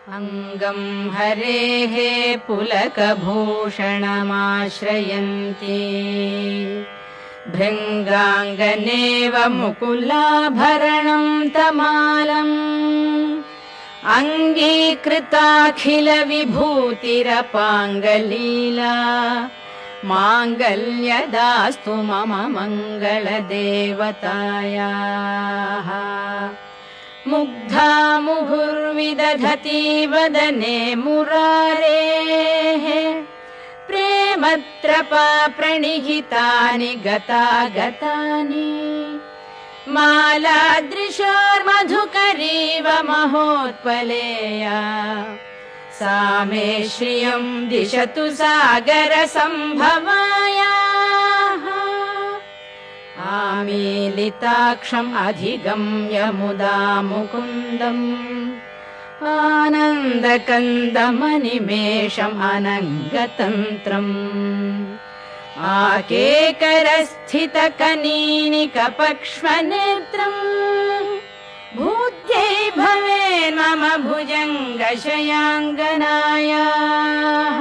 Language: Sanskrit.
अङ्गं हरेः पुलकभूषणमाश्रयन्ति भृङ्गाङ्गनेव मुकुलाभरणं तमालम् अङ्गीकृताखिलविभूतिरपाङ्गलीला माङ्गल्यदास्तु मम मङ्गलदेवतायाः मुग्धा मुहुर्विदधति वदने मुरारेः प्रेमत्रपा प्रणिहितानि गतागतानि मालादृशोर्मधुकरीव महोत्पलेया सा मे श्रियं दिशतु सागरसम्भवायाः आमीलिताक्षम् अधिगम्य मुदा मुकुन्दम् आनन्दकन्दमनिमेषम् अनङ्गतन्त्रम् आकेकरस्थितकनीनिकपक्ष्मनेत्रम् भूत्यै भवेन्मम भुजङ्गशयाङ्गनायाः